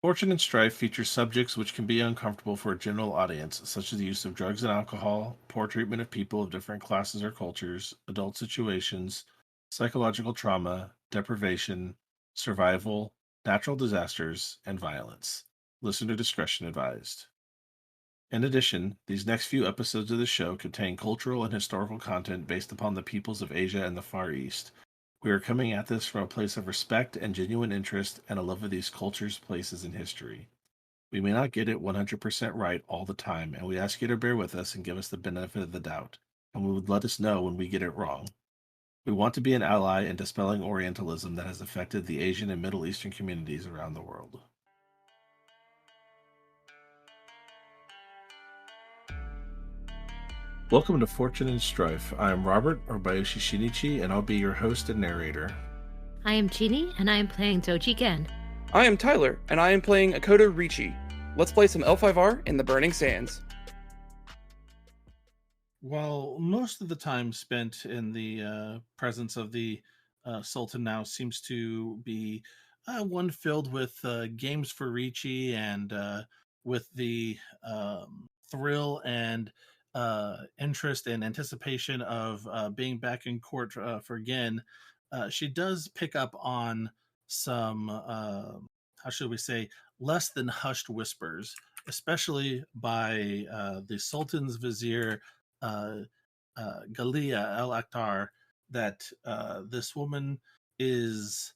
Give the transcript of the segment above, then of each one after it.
Fortune and Strife features subjects which can be uncomfortable for a general audience, such as the use of drugs and alcohol, poor treatment of people of different classes or cultures, adult situations, psychological trauma, deprivation, survival, natural disasters, and violence. Listener discretion advised. In addition, these next few episodes of the show contain cultural and historical content based upon the peoples of Asia and the Far East. We are coming at this from a place of respect and genuine interest and a love of these cultures, places, and history. We may not get it 100% right all the time, and we ask you to bear with us and give us the benefit of the doubt, and we would let us know when we get it wrong. We want to be an ally in dispelling Orientalism that has affected the Asian and Middle Eastern communities around the world. Welcome to Fortune and Strife. I am Robert, or Bayoshi Shinichi, and I'll be your host and narrator. I am Jeanne, and I am playing Doji Gen. I am Tyler, and I am playing Akoto Ricci. Let's play some L5R in the Burning Sands. While most of the time spent in the presence of the Sultan now seems to be one filled with games for Ricci and with the thrill and interest and anticipation of being back in court for Gen, she does pick up on some, how should we say, less than hushed whispers, especially by the Sultan's vizier, uh, Galia El Akhtar, that this woman is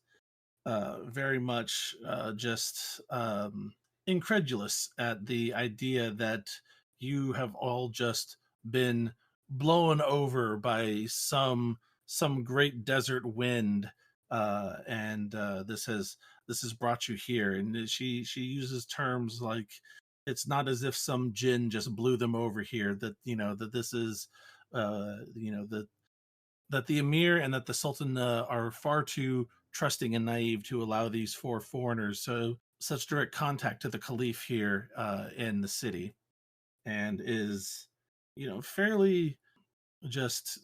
very much just incredulous at the idea that you have all just been blown over by some great desert wind, and this has brought you here. And she uses terms like it's not as if some djinn just blew them over here. That that this is that the emir and that the sultan are far too trusting and naive to allow these four foreigners such direct contact to the caliph here in the city, and is fairly just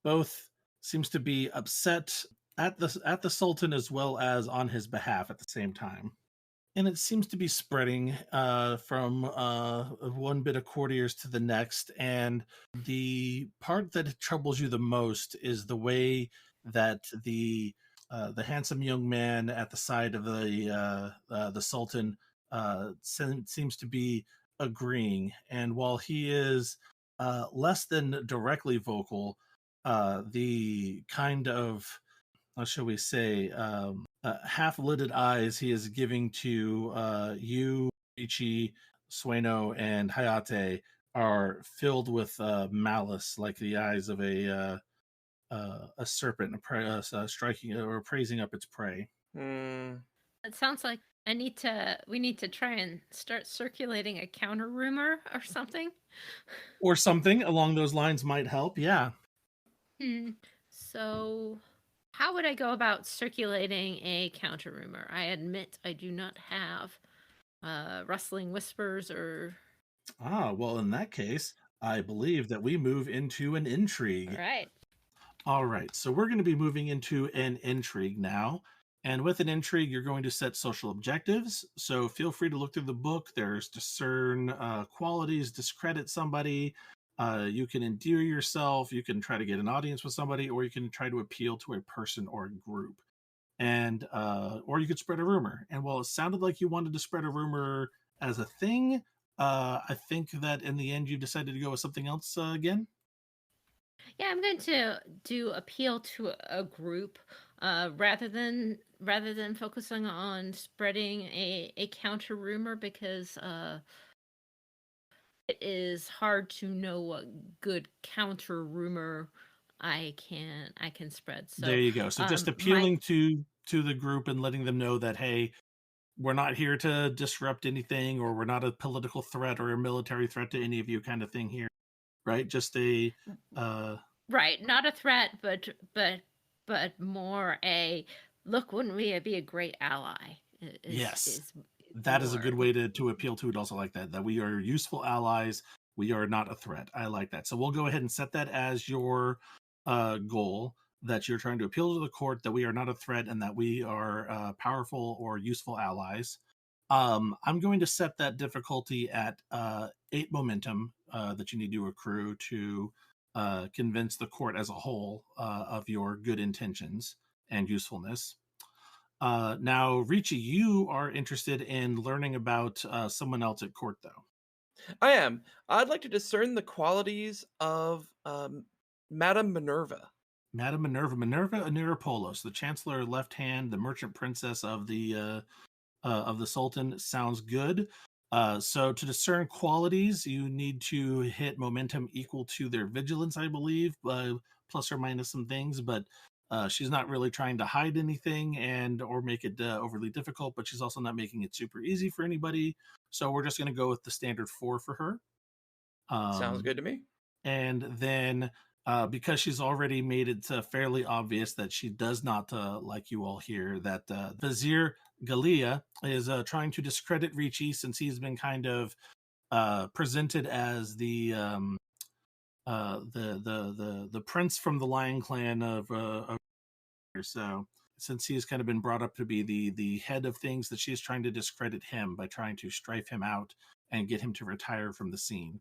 both seems to be upset at the sultan as well as on his behalf at the same time. And it seems to be spreading from one bit of courtiers to the next. And the part that troubles you the most is the way that the handsome young man at the side of the sultan seems to be agreeing. And while he is less than directly vocal, the kind of, how shall we say, half-lidded eyes he is giving to you, Ichi, Sueno, and Hayate are filled with malice, like the eyes of a serpent striking or praising up its prey. It sounds like we need to try and start circulating a counter rumor or something. Or something along those lines might help, yeah. So how would I go about circulating a counter rumor? I admit I do not have rustling whispers or... Well, in that case, I believe that we move into an intrigue. All right, so we're going to be moving into an intrigue now. And with an intrigue, you're going to set social objectives. So feel free to look through the book. There's discern qualities, discredit somebody. You can endear yourself. You can try to get an audience with somebody, or you can try to appeal to a person or a group. And or you could spread a rumor. And while it sounded like you wanted to spread a rumor as a thing, I think that in the end you decided to go with something else again. Yeah, I'm going to do appeal to a group rather than focusing on spreading a counter rumor, because it is hard to know what good counter rumor I can spread. So there you go. So just appealing to the group and letting them know that, hey, we're not here to disrupt anything, or we're not a political threat or a military threat to any of you, kind of thing here, right? Just a right, not a threat, but more a look. Wouldn't we be a great ally? Yes, that is a good way to appeal to it. Also, like that we are useful allies. We are not a threat. I like that. So we'll go ahead and set that as your goal, that you're trying to appeal to the court that we are not a threat and that we are powerful or useful allies. I'm going to set that difficulty at 8 momentum that you need to accrue to convince the court as a whole of your good intentions and usefulness. Now, Ricci, you are interested in learning about someone else at court, though. I am. I'd like to discern the qualities of Madame Minerva. Madame Minerva Aniropoulos, the Chancellor Left Hand, the Merchant Princess of the Sultan. Sounds good. So to discern qualities, you need to hit momentum equal to their vigilance, I believe, plus or minus some things. But she's not really trying to hide anything and or make it overly difficult. But she's also not making it super easy for anybody. So we're just going to go with the standard 4 for her. Sounds good to me. And then because she's already made it fairly obvious that she does not like you all here, that Vizier Galia is trying to discredit Ricci since he's been kind of presented as the prince from the Lion Clan of so. Since he's kind of been brought up to be the head of things, that she's trying to discredit him by trying to strife him out and get him to retire from the scene.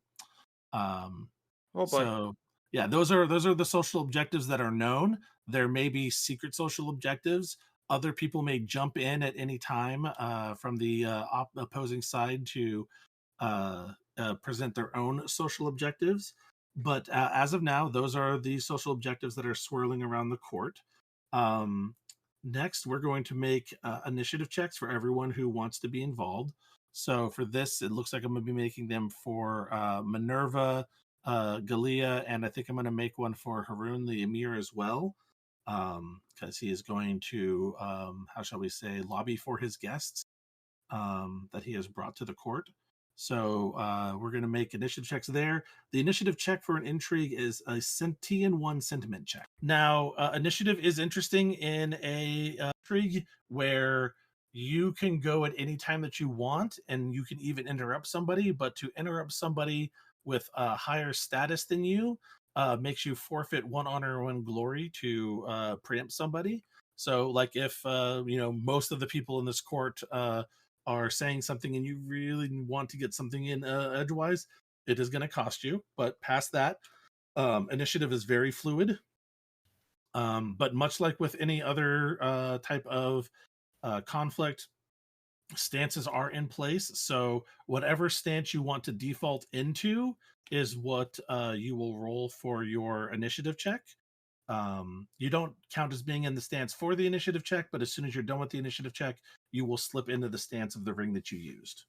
Oh boy. So yeah, those are the social objectives that are known. There may be secret social objectives. Other people may jump in at any time from the opposing side to present their own social objectives. But as of now, those are the social objectives that are swirling around the court. Next, we're going to make initiative checks for everyone who wants to be involved. So for this, it looks like I'm going to be making them for Minerva, Galia, and I think I'm going to make one for Haroon the Emir as well, because he is going to, how shall we say, lobby for his guests that he has brought to the court. So we're going to make initiative checks there. The initiative check for an intrigue is a T1 sentiment check. Now, initiative is interesting in a intrigue where you can go at any time that you want, and you can even interrupt somebody. But to interrupt somebody with a higher status than you makes you forfeit 1 honor and 1 glory to preempt somebody. So, like if most of the people in this court are saying something and you really want to get something in edgewise, it is going to cost you. But past that, initiative is very fluid. But much like with any other type of conflict, stances are in place. So whatever stance you want to default into is what you will roll for your initiative check. You don't count as being in the stance for the initiative check, but as soon as you're done with the initiative check, you will slip into the stance of the ring that you used.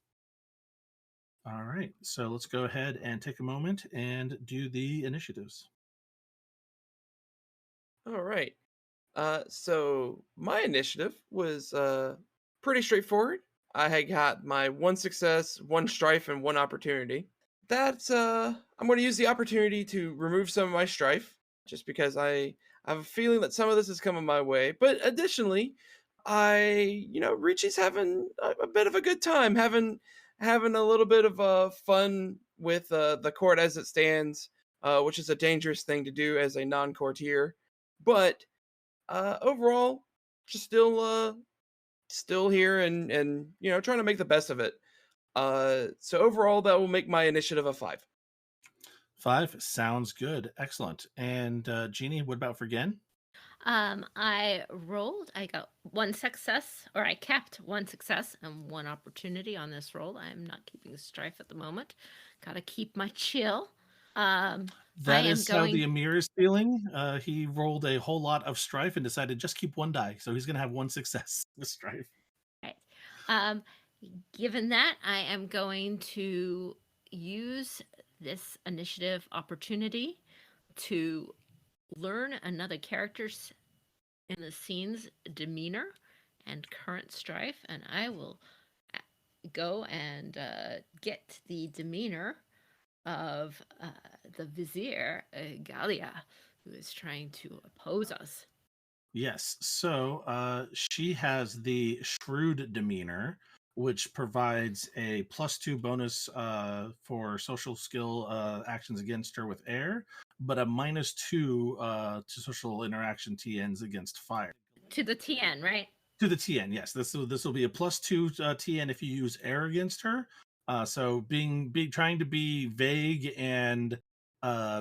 All right, so let's go ahead and take a moment and do the initiatives. All right. So my initiative was pretty straightforward. I had got my 1 success, 1 strife, and 1 opportunity. That's I'm going to use the opportunity to remove some of my strife, just because I have a feeling that some of this is coming my way. But additionally, Ricci's having a bit of a good time, having a little bit of fun with the court as it stands, which is a dangerous thing to do as a non-courtier. But overall, just still here and trying to make the best of it. So overall, that will make my initiative a 5. 5 sounds good. Excellent. And Jeannie, what about for Gen? I got 1 success, or I capped 1 success and 1 opportunity on this roll. I'm not keeping strife at the moment. Gotta keep my chill. That is how the Emir is feeling. He rolled a whole lot of strife and decided just keep 1 die. So he's going to have 1 success with strife. Right. Given that, I am going to use this initiative opportunity to learn another character's in the scene's demeanor and current strife, and I will go and get the demeanor of the Vizier Galia, who is trying to oppose us. Yes, so she has the shrewd demeanor, which provides a +2 bonus for social skill actions against her with air, but a -2 to social interaction TNs against fire. To the TN, right? To the TN, yes. This will be a +2 TN if you use air against her. So trying to be vague and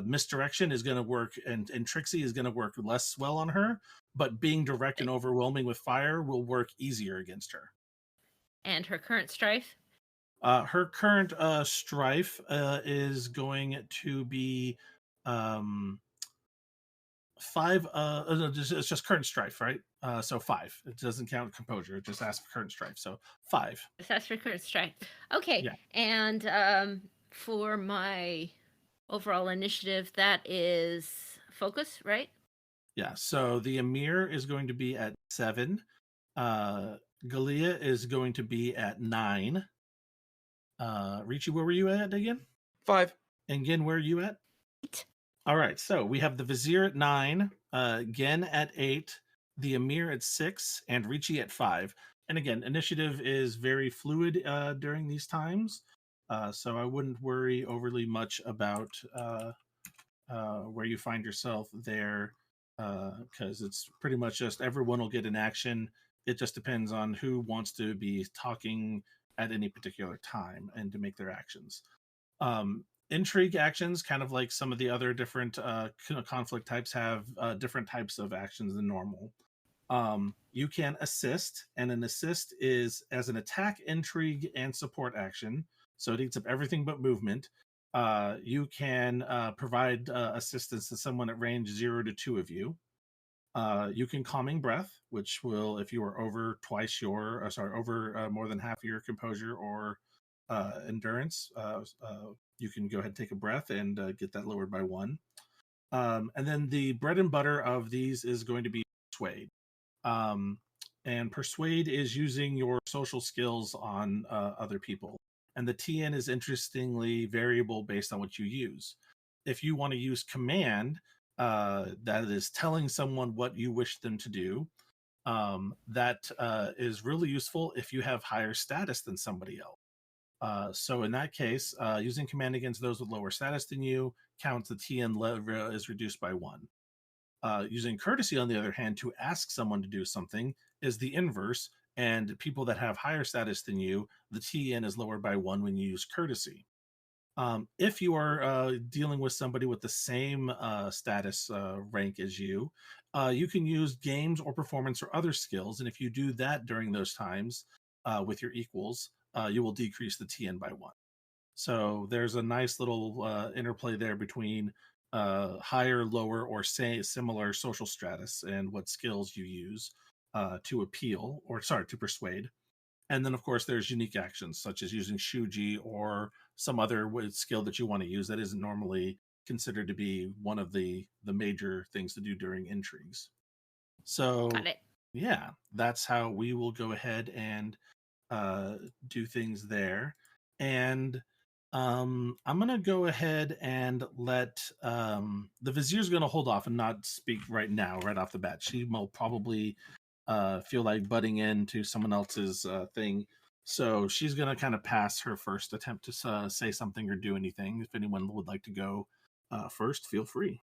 misdirection is going to work, and Trixie is going to work less well on her. But being direct and overwhelming with fire will work easier against her. And her current strife? Her current strife is going to be 5. It's just current strife, right? So 5. It doesn't count composure. It just asks for current strife. So 5. Just asks for current strife. Okay. Yeah. And for my overall initiative, that is focus, right? Yeah. So the Emir is going to be at 7. Galia is going to be at 9. Ricci, where were you at again? 5. And Gin, where are you at? 8. All right. So we have the Vizier at 9, Gen at 8, the Emir at 6, and Ricci at 5. And again, initiative is very fluid during these times. So I wouldn't worry overly much about where you find yourself there, because it's pretty much just everyone will get an action. It just depends on who wants to be talking at any particular time and to make their actions. Intrigue actions, kind of like some of the other different conflict types, have different types of actions than normal. You can assist, and an assist is as an attack, intrigue, and support action. So it eats up everything but movement. You can provide assistance to someone at range 0 to 2 of you. You can calming breath, which will, if you are over twice your, over more than half your composure or endurance, you can go ahead and take a breath and get that lowered by 1. And then the bread and butter of these is going to be persuade. And persuade is using your social skills on other people. And the TN is interestingly variable based on what you use. If you want to use command, that is telling someone what you wish them to do, that is really useful if you have higher status than somebody else. So in that case, using command against those with lower status than you counts. The TN level is reduced by 1. Using courtesy, on the other hand, to ask someone to do something is the inverse. And people that have higher status than you, the TN is lowered by 1 when you use courtesy. If you are dealing with somebody with the same status rank as you, you can use games or performance or other skills. And if you do that during those times with your equals, you will decrease the TN by 1. So there's a nice little interplay there between higher, lower, or say similar social status and what skills you use to persuade. And then, of course, there's unique actions such as using Shuji or some other skill that you want to use that isn't normally considered to be one of the major things to do during intrigues. So, Got it. Yeah, that's how we will go ahead and do things there. And I'm going to go ahead and let the Vizier's going to hold off and not speak right now, right off the bat. She will probably feel like butting into someone else's thing. So she's going to kind of pass her first attempt to say something or do anything. If anyone would like to go first, feel free.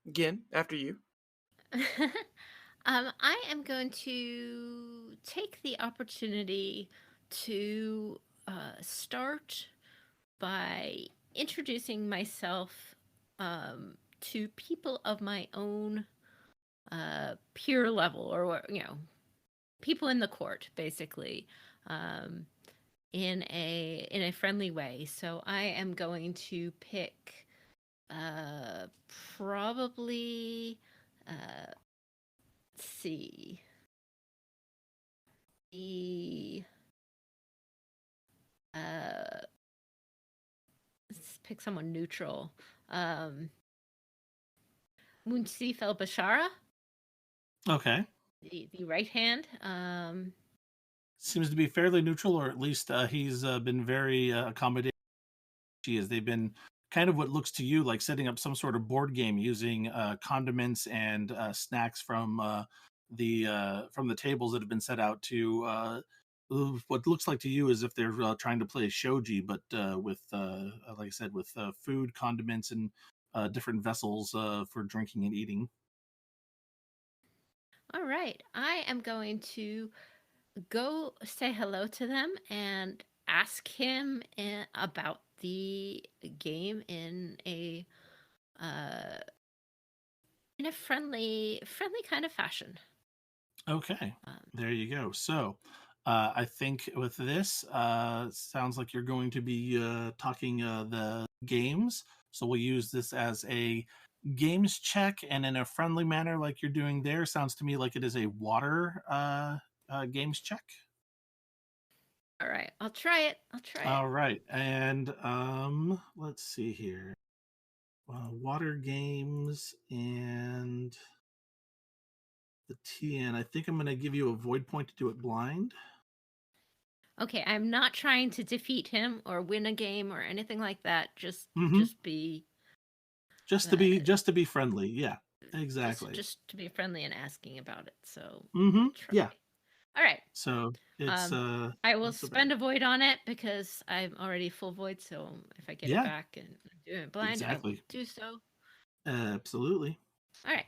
Again, after you. I am going to take the opportunity to start by introducing myself to people of my own peer level, or people in the court, basically, in a friendly way. So I am going to pick probably let's see, let's pick someone neutral. Munsif El Bashara. Okay. The right hand. Seems to be fairly neutral, or at least he's been very accommodating. They've been kind of what looks to you like setting up some sort of board game using condiments and snacks from the tables that have been set out to what looks like to you as if they're trying to play shogi, but with like I said, with food, condiments, and different vessels for drinking and eating. All right. I am going to go say hello to them and ask him about the game uh, in a friendly kind of fashion. Okay, Um, there you go. So, I think with this, sounds like you're going to be talking the games. So we'll use this as a games check, and in a friendly manner, like you're doing there. Sounds to me like it is a water games check. all right, I'll try it. I'll try it. All right, and let's see here. Water games and the TN. I think I'm going to give you a void point to do it blind. Okay, I'm not trying to defeat him or win a game or anything like that. Just be just to be friendly. Yeah, exactly. just to be friendly and asking about it. So try. Yeah. All right. So it's I will not so spend bad. a void on it because I'm already full void. So if I get it back and do it blind, I will do so. Absolutely. All right.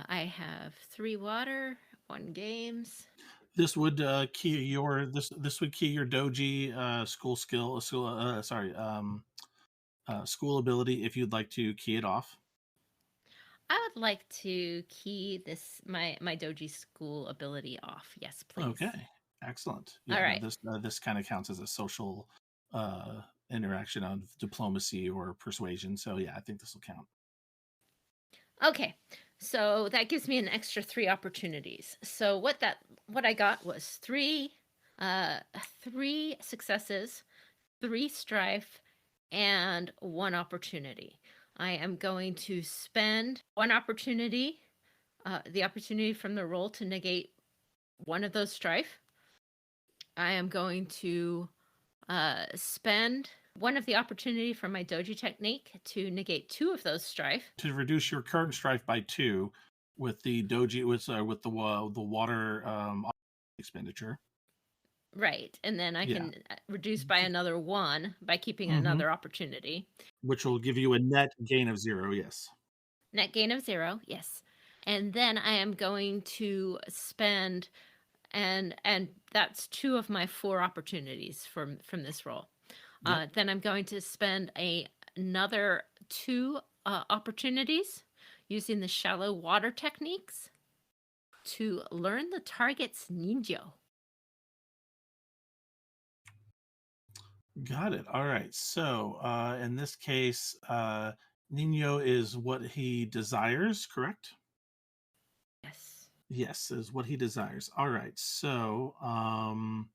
I have 3 water, 1 games. This would key your this would key your Doji school ability if you'd like to key it off. I would like to key this my Doji school ability off. Yes, please. Okay, excellent. Yeah, all right. This kind of counts as a social interaction of diplomacy or persuasion. So yeah, I think this will count. Okay, so that gives me an extra 3 opportunities. So what I got was 3 successes, 3 strife, and 1 opportunity. I am going to spend 1 opportunity, the opportunity from the roll to negate 1 of those strife. I am going to spend 1 of the opportunity from my Doji technique to negate 2 of those strife. To reduce your current strife by 2 with the Doji with the water expenditure. Right, and then I can reduce by another 1 by keeping another opportunity. Which will give you a net gain of 0, yes. Net gain of 0, yes. And then I am going to spend, and that's 2 of my 4 opportunities from this roll. Yep. Then I'm going to spend another 2 opportunities using the shallow water techniques to learn the target's ninja. Got it. All right. So in this case, Nino is what he desires, correct? Yes. Yes, is what he desires. All right. So all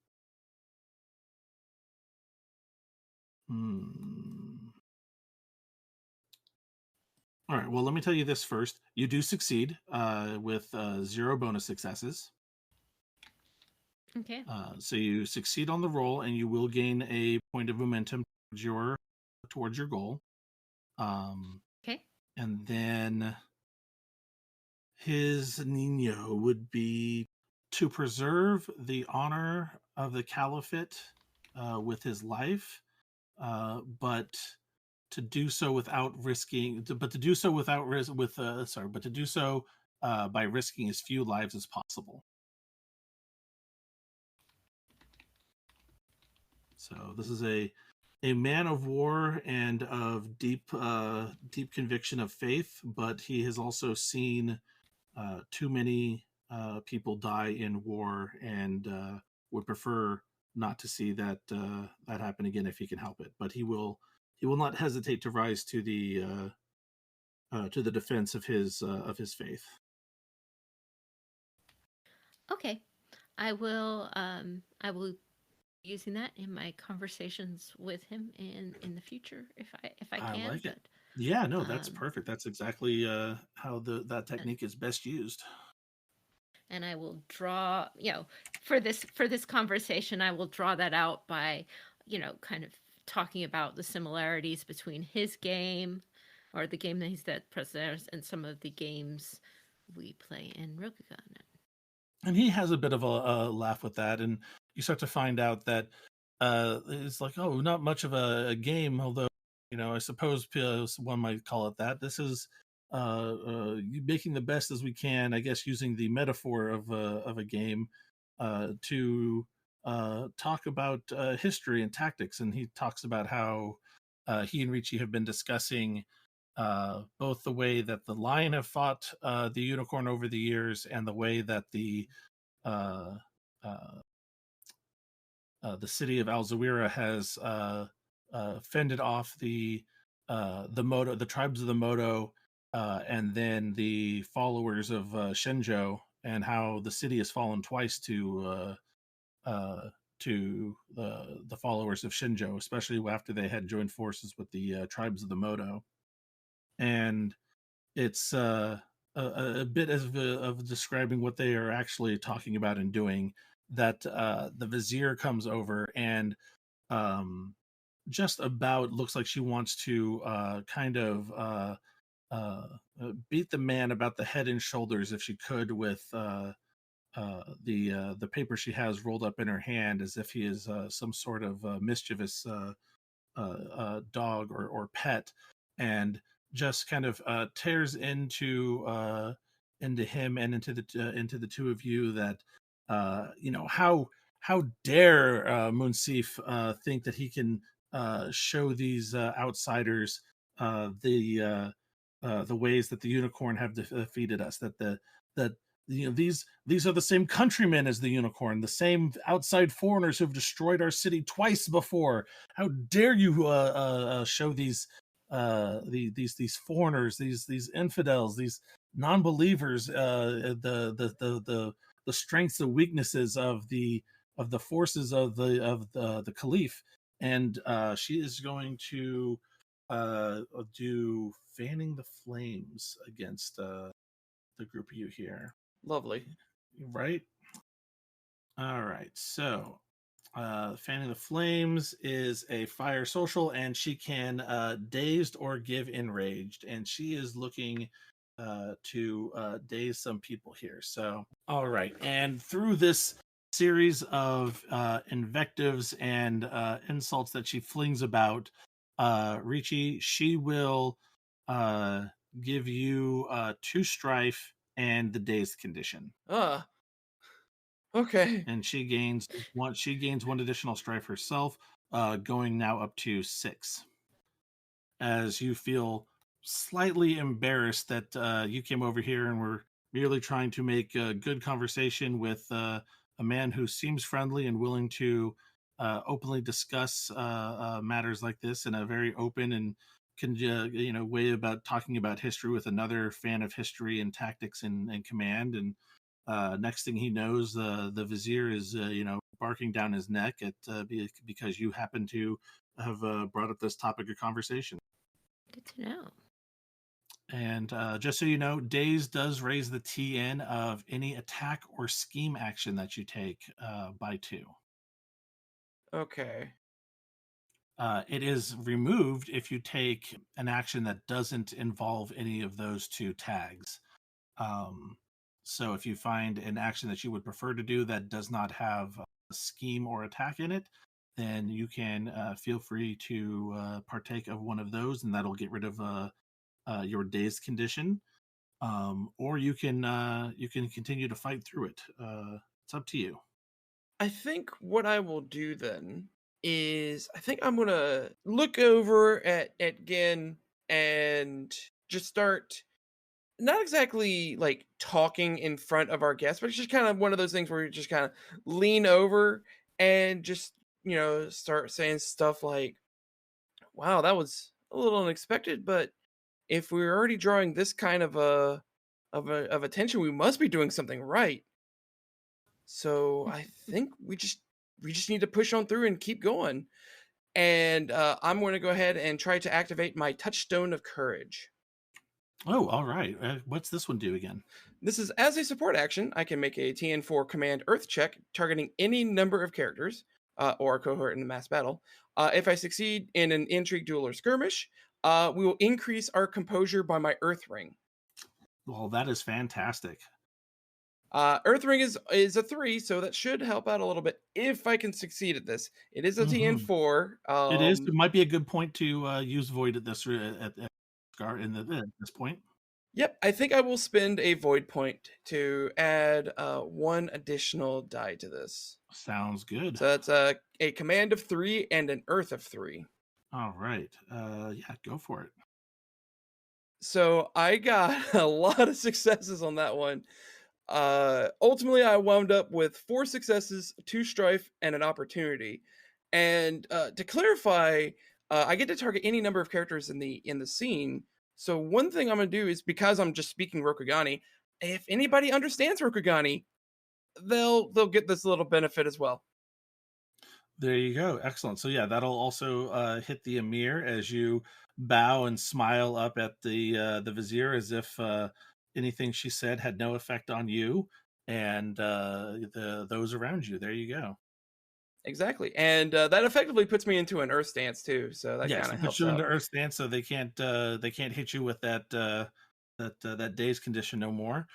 right. Well, let me tell you this first. You do succeed with 0 bonus successes. Okay. So you succeed on the roll, and you will gain a point of momentum towards your goal. Okay. And then his Nino would be to preserve the honor of the caliphate with his life, but to do so without risking, but to do so without risk with but to do so by risking as few lives as possible. So this is a man of war and of deep conviction of faith, but he has also seen too many people die in war, and would prefer not to see that happen again if he can help it. But he will not hesitate to rise to the defense of his faith. Okay, I will using that in my conversations with him in the future if I can. I like it. Yeah, no, that's perfect. That's exactly how that technique is best used. And I will draw, for this conversation, I will draw that out by, kind of talking about the similarities between his game, or the game that he's presents, and some of the games we play in Rokugan. And he has a bit of a laugh with that, and you start to find out that it's like, oh, not much of a game, although I suppose one might call it that. This is making the best as we can, I guess, using the metaphor of a game to talk about history and tactics. And he talks about how he and Ricci have been discussing both the way that the lion have fought the unicorn over the years, and the way that uh, uh, the city of Alzawira has fended off the tribes of the Moto, and then the followers of Shenzhou, and how the city has fallen twice to the followers of Shenzhou, especially after they had joined forces with the tribes of the Moto. And it's a bit of describing what they are actually talking about and doing. That the vizier comes over and um, just about looks like she wants to uh, beat the man about the head and shoulders if she could, with the paper she has rolled up in her hand, as if he is some sort of mischievous dog or pet, and just kind of tears into him and into the two of you. That how dare Munsif think that he can show these outsiders the ways that the unicorn have defeated us, that these are the same countrymen as the unicorn, the same outside foreigners who've destroyed our city twice before. How dare you show these foreigners, these infidels, these non-believers, the strengths and weaknesses of the forces of the caliph. And she is going to do fanning the flames against the group of you here. Lovely. Right? All right. So fanning the flames is a fire social, and she can dazed or give enraged, and she is looking to daze some people here. So all right. And through this series of invectives and insults that she flings about, Ricci, she will give you 2 strife and the dazed condition. Okay. And she gains one additional strife herself, going now up to 6. As you feel slightly embarrassed that you came over here and were merely trying to make a good conversation with a man who seems friendly and willing to openly discuss matters like this in a very open and way about talking about history with another fan of history and tactics and command. And next thing he knows, the vizier is barking down his neck at because you happen to have brought up this topic of conversation. Good to know. And just so you know, daze does raise the TN of any attack or scheme action that you take by 2. Okay. It is removed if you take an action that doesn't involve any of those 2 tags. So if you find an action that you would prefer to do that does not have a scheme or attack in it, then you can feel free to partake of one of those, and that'll get rid of your dazed condition. Or you can continue to fight through it. It's up to you. I think what I will do then is I think I'm gonna look over at Gen and just start not exactly like talking in front of our guests, but it's just kind of one of those things where you just kind of lean over and just start saying stuff like, "Wow, that was a little unexpected, but if we're already drawing this kind of of attention, we must be doing something right." So I think we just need to push on through and keep going. And I'm going to go ahead and try to activate my Touchstone of Courage. Oh, all right. What's this one do again? This is as a support action. I can make a TN4 Command Earth check targeting any number of characters or a cohort in the mass battle. If I succeed in an intrigue, duel, or skirmish, we will increase our composure by my Earth Ring. Well, that is fantastic. Earth Ring is a 3, so that should help out a little bit if I can succeed at this. It is a TN4. It is. It might be a good point to use Void at this at this point. Yep, I think I will spend a void point to add 1 additional die to this. Sounds good. So that's a command of 3 and an earth of 3. All right. Yeah, go for it. So I got a lot of successes on that one. Ultimately, I wound up with 4 successes, 2 strife, and an opportunity. And to clarify, I get to target any number of characters in the scene. So one thing I'm gonna do is, because I'm just speaking Rokugani, if anybody understands Rokugani, they'll get this little benefit as well. There you go. Excellent. So yeah, that'll also hit the Emir as you bow and smile up at the vizier as if anything she said had no effect on you and the those around you. There you go. Exactly, and that effectively puts me into an Earth stance too. So that Yes, kind it of puts helps you into out. Earth stance, so they can't hit you with that daze condition no more.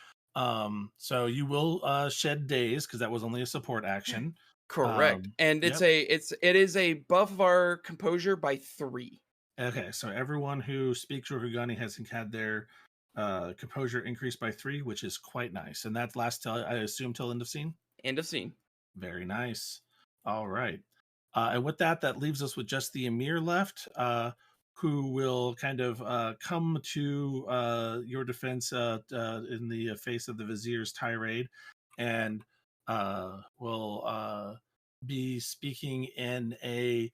So you will shed daze because that was only a support action. Correct, and Yep. it is a buff of our composure by 3. Okay, so everyone who speaks Rokugani has had their composure increased by 3, which is quite nice. And that lasts till I assume till end of scene. End of scene. Very nice. All right. And with that, that leaves us with just the Emir left, who will kind of come to your defense in the face of the Vizier's tirade and will be speaking in a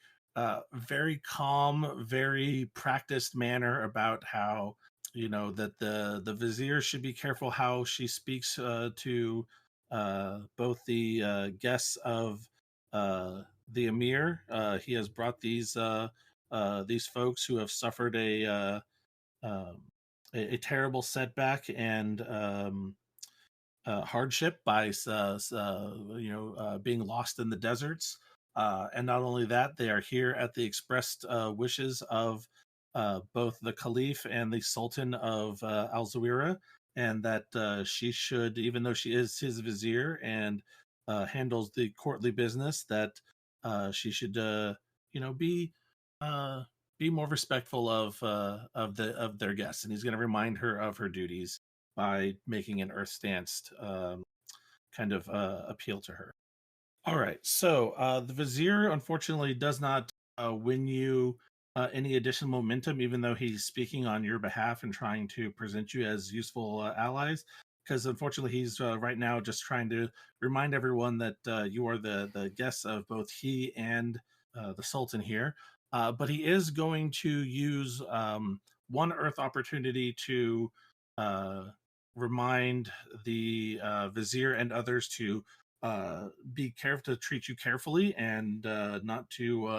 very calm, very practiced manner about how, that the Vizier should be careful how she speaks to both the guests of the Emir. He has brought these folks who have suffered um, a terrible setback and hardship by being lost in the deserts. And not only that, they are here at the expressed wishes of both the Caliph and the Sultan of Al Zawira, and that she should, even though she is his vizier and handles the courtly business, that she should, be uh, be more respectful of their guests. And he's going to remind her of her duties by making an earth stance kind of appeal to her. All right. So the Vizier unfortunately does not win you any additional momentum, even though he's speaking on your behalf and trying to present you as useful allies. Because unfortunately, he's right now just trying to remind everyone that you are the guests of both he and the Sultan here. But he is going to use one Earth opportunity to uh, remind the Vizier and others to be careful to treat you carefully and not to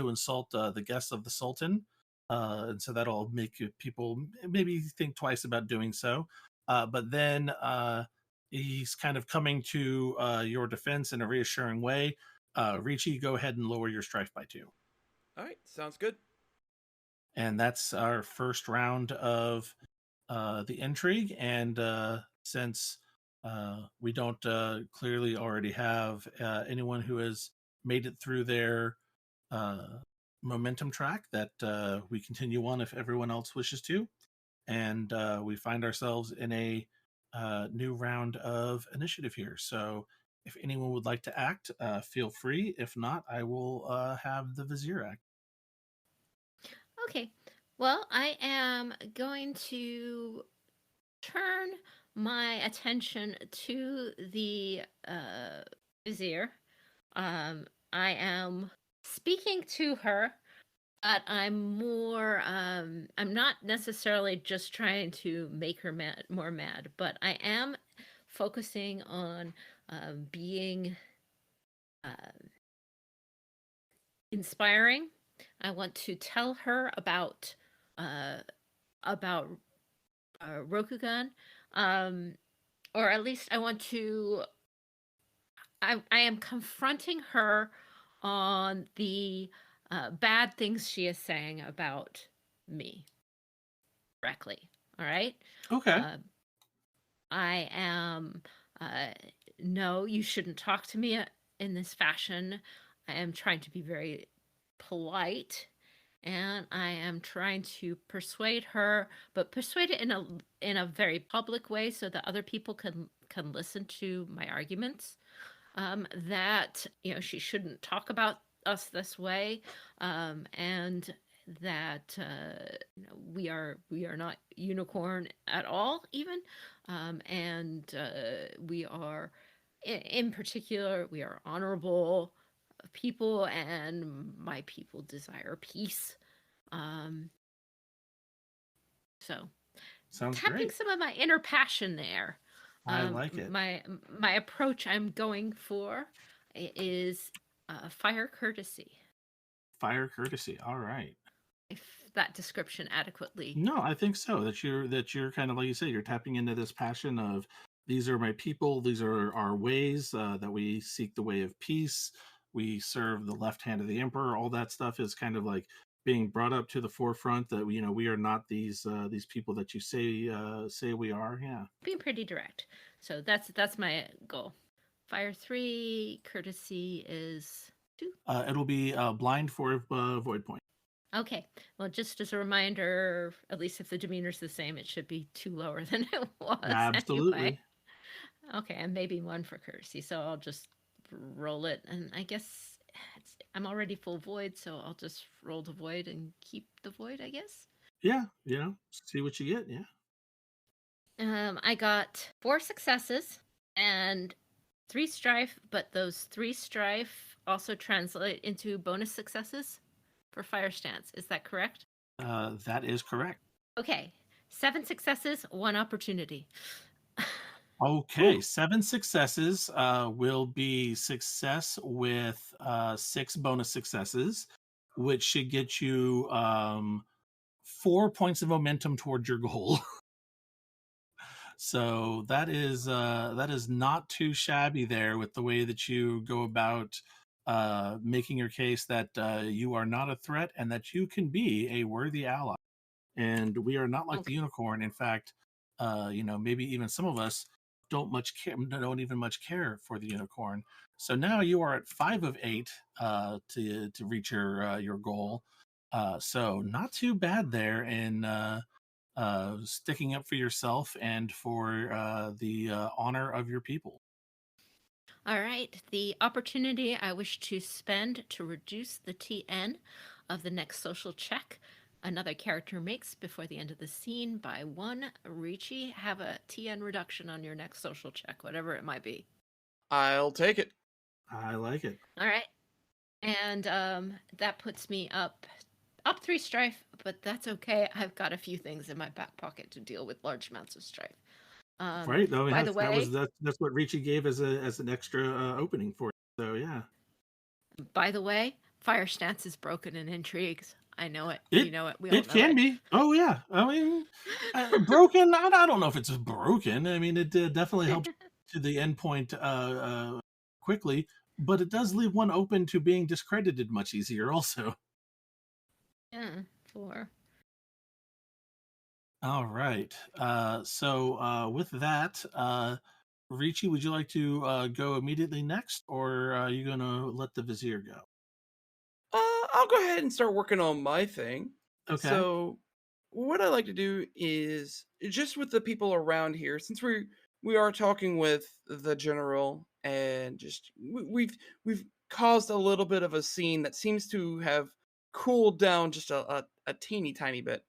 insult the guests of the Sultan. And so that'll make people maybe think twice about doing so. But then he's kind of coming to your defense in a reassuring way. Ricci, go ahead and lower your strife by 2. All right, sounds good. And that's our first round of the intrigue. And since we don't clearly already have anyone who has made it through their uh, momentum track, that we continue on if everyone else wishes to. And we find ourselves in a new round of initiative here. So if anyone would like to act, feel free. If not, I will have the Vizier act. Okay. Well, I am going to turn my attention to the vizier. I am speaking to her, but I'm more. I'm not necessarily just trying to make her more mad, but I am focusing on being inspiring. I want to tell her uh, about Rokugan, or at least I want to. I am confronting her on the bad things she is saying about me directly. All right. Okay. I am. Uh, no, you shouldn't talk to me in this fashion. I am trying to be very polite and I am trying to persuade her, but persuade it in a very public way so that other people can listen to my arguments. That she shouldn't talk about us this way, and that we are not unicorn at all, even, and we are, in particular, we are honorable people, and my people desire peace. So Sounds tapping great. some of my inner passion there. I like it. My approach I'm going for is fire courtesy. Fire courtesy. All right. If that description adequately. No, I think so. That you're kind of like you say, you're tapping into this passion of these are my people, these are our ways, that we seek the way of peace. We serve the left hand of the emperor. All that stuff is kind of like being brought up to the forefront that we are not these people that you say we are. Yeah. Being pretty direct. So that's my goal. Fire 3, courtesy is 2. It'll be blind for void point. Okay. Well, just as a reminder, at least if the demeanor's the same, it should be 2 lower than it was. Absolutely. Anyway. Okay, and maybe 1 for courtesy. So I'll just roll it, and I guess I'm already full void, so I'll just roll the void and keep the void, I guess. Yeah, see what you get. Yeah. I got 4 successes and 3 strife, but those 3 strife also translate into bonus successes for fire stance. Is that correct? That is correct. Okay, 7 successes, 1 opportunity. Okay, 7 successes will be success with 6 bonus successes, which should get you 4 points of momentum towards your goal. So that is not too shabby there with the way that you go about making your case that you are not a threat and that you can be a worthy ally. And we are not like the unicorn. In fact, maybe even some of us don't even much care for the unicorn. So now you are at 5 of 8 to reach your goal. So not too bad there in sticking up for yourself and for the honor of your people. All right, the opportunity I wish to spend to reduce the TN of the next social check another character makes before the end of the scene by 1. Ricci, have a TN reduction on your next social check, whatever it might be. I'll take it. I like it. All right. And that puts me up 3 strife, but that's okay. I've got a few things in my back pocket to deal with large amounts of strife. Right. No, by the way, that's what Ricci gave as an extra opening for you. So yeah. By the way, fire stance is broken in intrigues. I know it. You know it. We all it can be. Oh yeah. I mean, broken. I don't know if it's broken. I mean, it definitely helps to the end point quickly, but it does leave one open to being discredited much easier. Also. Yeah. 4. All right. So with that, Ricci, would you like to go immediately next, or are you going to let the Vizier go? I'll go ahead and start working on my thing. Okay. So what I like to do is just with the people around here, since we are talking with the general, and just we've caused a little bit of a scene that seems to have cooled down just a teeny tiny bit.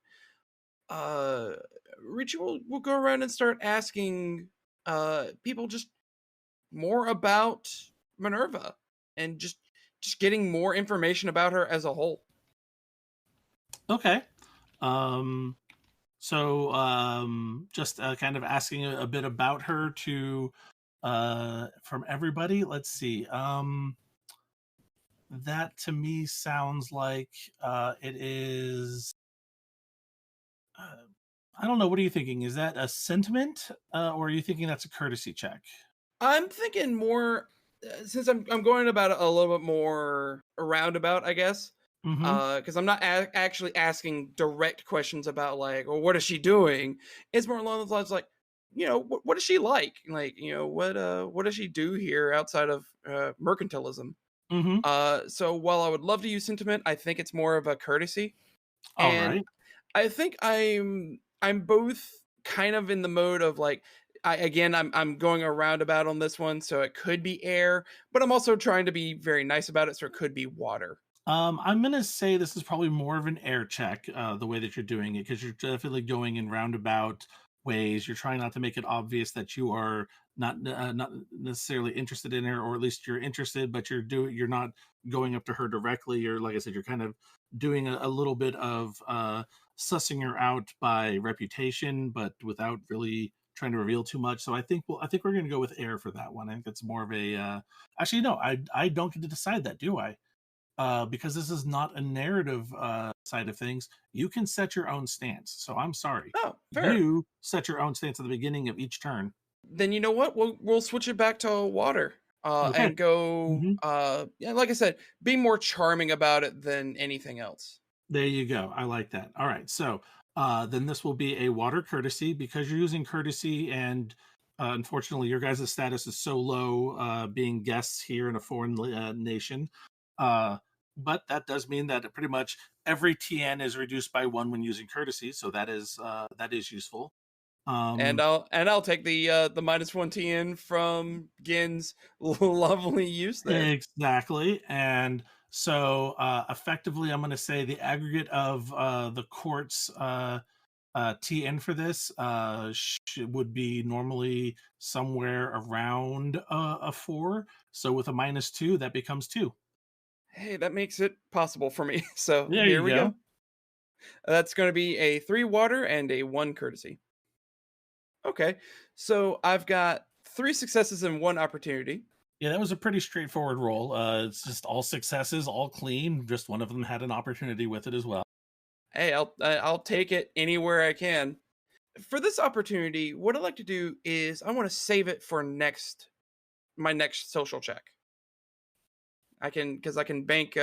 Ricci will go around and start asking people just more about Minerva and just getting more information about her as a whole. Okay. So just kind of asking a bit about her to from everybody. Let's see. That to me sounds like it is. I don't know. What are you thinking? Is that a sentiment, or are you thinking that's a courtesy check? I'm thinking more, since I'm going about it a little bit more roundabout, I guess. Because I'm not actually asking direct questions about like, well, what is she doing? It's more along those lines, like, what is she like? Like, what does she do here outside of mercantilism? Mm-hmm. So while I would love to use sentiment, I think it's more of a courtesy. All And right. I think I'm both kind of in the mode of like I'm going a roundabout on this one, so it could be air, but I'm also trying to be very nice about it, so it could be water. I'm gonna say this is probably more of an air check, the way that you're doing it, because you're definitely going in roundabout ways. You're trying not to make it obvious that you are not necessarily interested in her, or at least you're interested, but you're not going up to her directly. You're, like I said, you're kind of doing a little bit of sussing her out by reputation, but without really trying to reveal too much. So I think we're gonna go with air for that one. I think that's more of a actually no, I don't get to decide that, do I? Because this is not a narrative side of things, you can set your own stance. So I'm sorry. Oh, fair. You set your own stance at the beginning of each turn. Then you know what? We'll switch it back to water. Okay. And go Hmm. yeah, like I said, be more charming about it than anything else. There you go. I like that. All right. So then this will be a water courtesy because you're using courtesy, and unfortunately, your guys' status is so low, being guests here in a foreign nation. Uh, but that does mean that pretty much every TN is reduced by one when using courtesy. So that is useful. And Um, I'll take the -1 TN from Gen's lovely use there. exactly. And so effectively, I'm going to say the aggregate of the court's TN for this would be normally somewhere around a 4. So with a -2, that becomes 2. Hey, that makes it possible for me. So There here you we go. go. That's going to be a 3 water and a 1 courtesy. Okay. So I've got 3 successes and 1 opportunity. Yeah, that was a pretty straightforward roll. It's just all successes, all clean. Just one of them had an opportunity with it as well. Hey, I'll take it anywhere I can. For this opportunity, what I'd like to do is I want to save it for my next social check. I can bank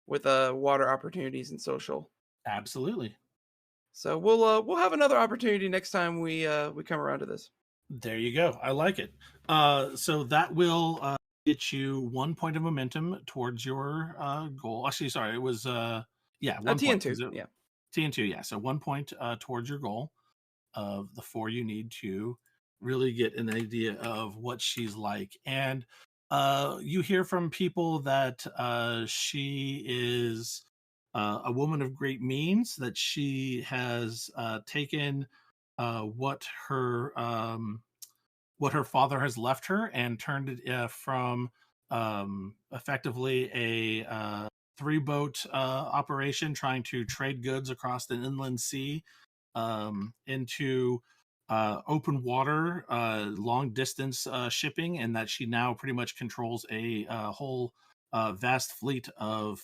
with water opportunities and social. Absolutely. So we'll have another opportunity next time we come around to this. There you go. I like it. So that will get you 1 point of momentum towards your goal. Actually, sorry, it was yeah, 1 point. TN2, yeah. TN2, yeah. So 1 point towards your goal of the 4 you need to really get an idea of what she's like. And you hear from people that she is a woman of great means, that she has taken what her father has left her and turned it from effectively a 3 boat operation trying to trade goods across the inland sea into open water, long distance shipping, and that she now pretty much controls a whole vast fleet of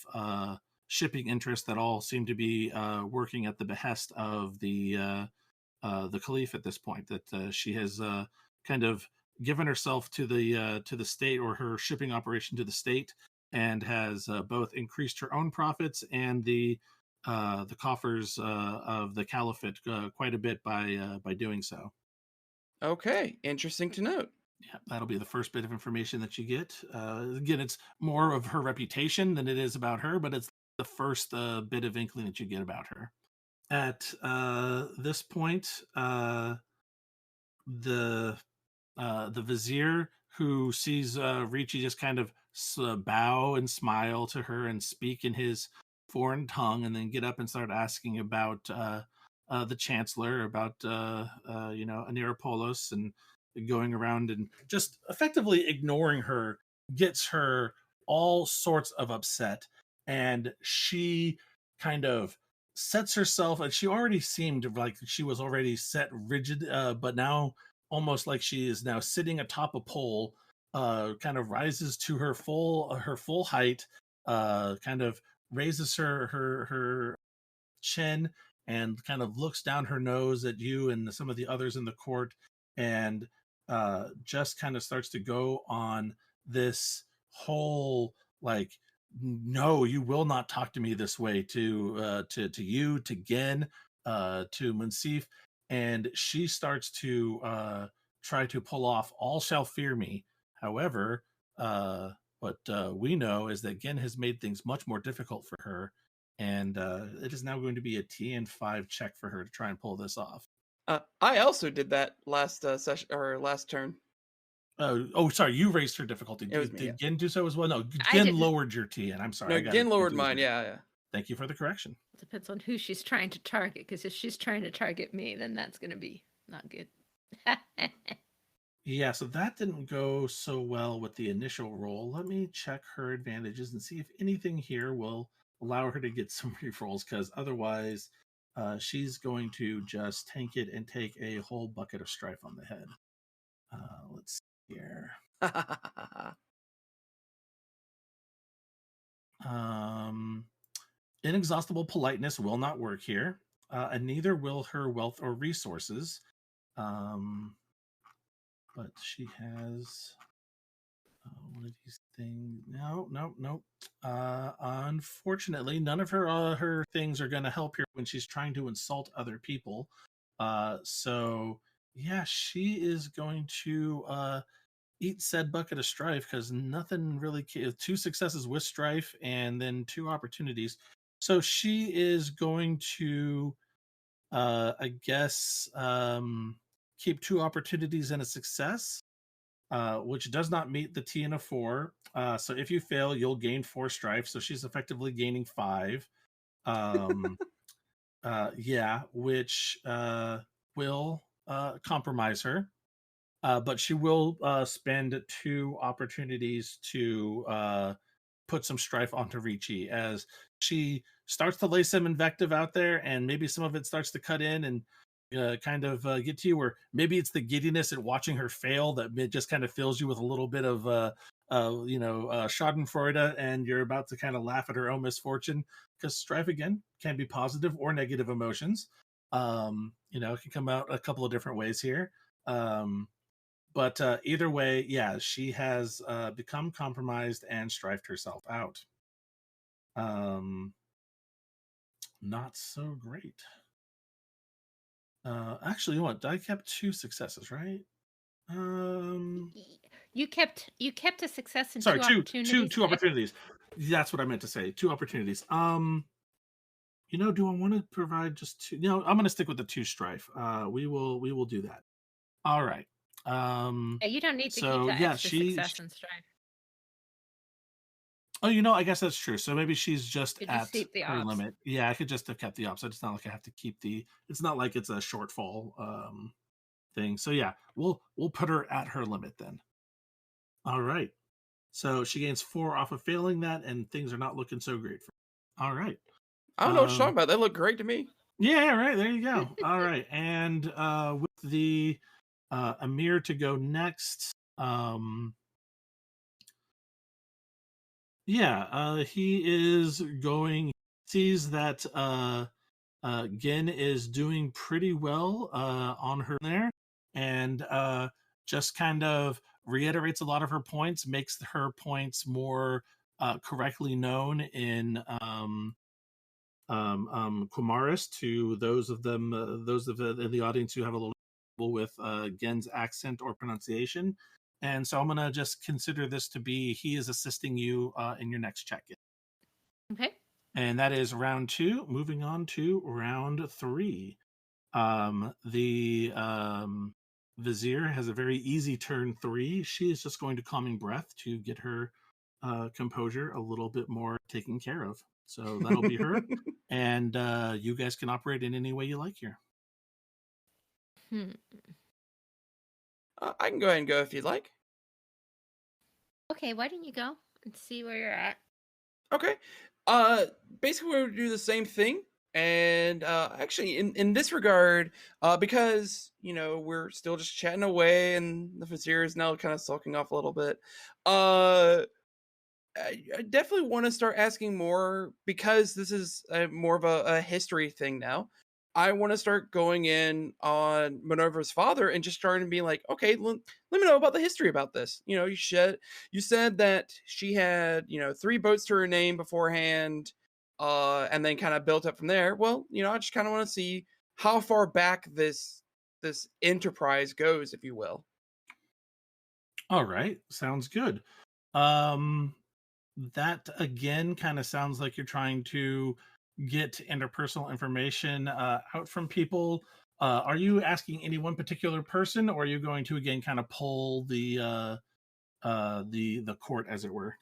shipping interests that all seem to be working at the behest of the Caliph at this point. That she has kind of given herself to the state, or her shipping operation to the state, and has both increased her own profits and the coffers of the caliphate quite a bit by doing so. Okay, interesting to note. Yeah, that'll be the first bit of information that you get. Again, it's more of her reputation than it is about her, but it's the first bit of inkling that you get about her. At this point, the the vizier, who sees Ricci just kind of bow and smile to her and speak in his foreign tongue, and then get up and start asking about the chancellor, about Anirapolis, and going around and just effectively ignoring her, gets her all sorts of upset. And she kind of sets herself, and she already seemed like she was already set rigid, but now almost like she is now sitting atop a pole, kind of rises to her full height, kind of raises her chin, and kind of looks down her nose at you and some of the others in the court, and just kind of starts to go on this whole like, no, you will not talk to me this way, to you, to Gen, to Munsif. And she starts to try to pull off all shall fear me. However, What we know is that Gen has made things much more difficult for her, and it is now going to be a TN5 check for her to try and pull this off. I also did that last session or last turn. Oh, sorry, you raised her difficulty. It was me. Did Gen do so as well? No, I Gen didn't. lowered your TN. I'm sorry. No, I got Gen it lowered confused mine. with- Yeah. Thank you for the correction. Depends on who she's trying to target, because if she's trying to target me, then that's going to be not good. Yeah, so that didn't go so well with the initial roll. Let me check her advantages and see if anything here will allow her to get some rerolls, because otherwise she's going to just tank it and take a whole bucket of strife on the head. Let's see here. Inexhaustible politeness will not work here, and neither will her wealth or resources. But she has one of these things. No. Unfortunately, none of her things are going to help her when she's trying to insult other people. So yeah, she is going to eat said bucket of strife, because nothing really. 2 successes with strife and then 2 opportunities. So she is going to, I guess, keep 2 opportunities and a success, which does not meet the T in a 4. So if you fail, you'll gain 4 strife. So she's effectively gaining 5. Yeah, which will compromise her. But she will spend 2 opportunities to put some strife onto Ricci, as she starts to lay some invective out there, and maybe some of it starts to cut in and kind of get to you, or maybe it's the giddiness at watching her fail that it just kind of fills you with a little bit of schadenfreude, and you're about to kind of laugh at her own misfortune, because strife, again, can be positive or negative emotions. It can come out a couple of different ways here. But either way, yeah, she has become compromised and strifed herself out. Not so great. Actually, you know what? I kept 2 successes, right? You kept a success and Sorry, 2 opportunities. two opportunities. That's what I meant to say. 2 opportunities. Do I want to provide just 2? No, I'm going to stick with the 2 strife. We will do that. All right. Yeah, you don't need to So, keep that yeah, extra success and strife. Oh, I guess that's true. So maybe she's just You at just keep the her ops. limit. Yeah, I could just have kept the ops. It's not like I have to keep the. It's not like it's a shortfall thing. So yeah, we'll put her at her limit then. All right. So she gains 4 off of failing that, and things are not looking so great for her. All right. I don't know what you're talking about. They look great to me. Yeah, right. There you go. All right. And with the Amir to go next. Yeah, he is going. Sees that Gen is doing pretty well on her there, and just kind of reiterates a lot of her points, makes her points more correctly known in Kumaris to those of them, those of the in the audience who have a little trouble with Gen's accent or pronunciation. And so I'm going to just consider this to be he is assisting you in your next check-in. Okay. And that is round 2. Moving on to round 3. The Vizier has a very easy turn 3. She is just going to Calming Breath to get her composure a little bit more taken care of. So that'll be her. And you guys can operate in any way you like here. I can go ahead and go if you'd like. Okay, why don't you go and see where you're at? Okay. Basically, we're going to do the same thing. And actually, in this regard, because, we're still just chatting away and the Vizier is now kind of sulking off a little bit, I definitely want to start asking more, because this is more of a history thing now. I want to start going in on Minerva's father and just starting to be like, okay, let me know about the history about this. You said that she had, 3 boats to her name beforehand, and then kind of built up from there. Well, I just kind of want to see how far back this enterprise goes, if you will. All right, sounds good. Um, that again kind of sounds like you're trying to get interpersonal information out from people. Are you asking any one particular person, or are you going to again kind of pull the court, as it were?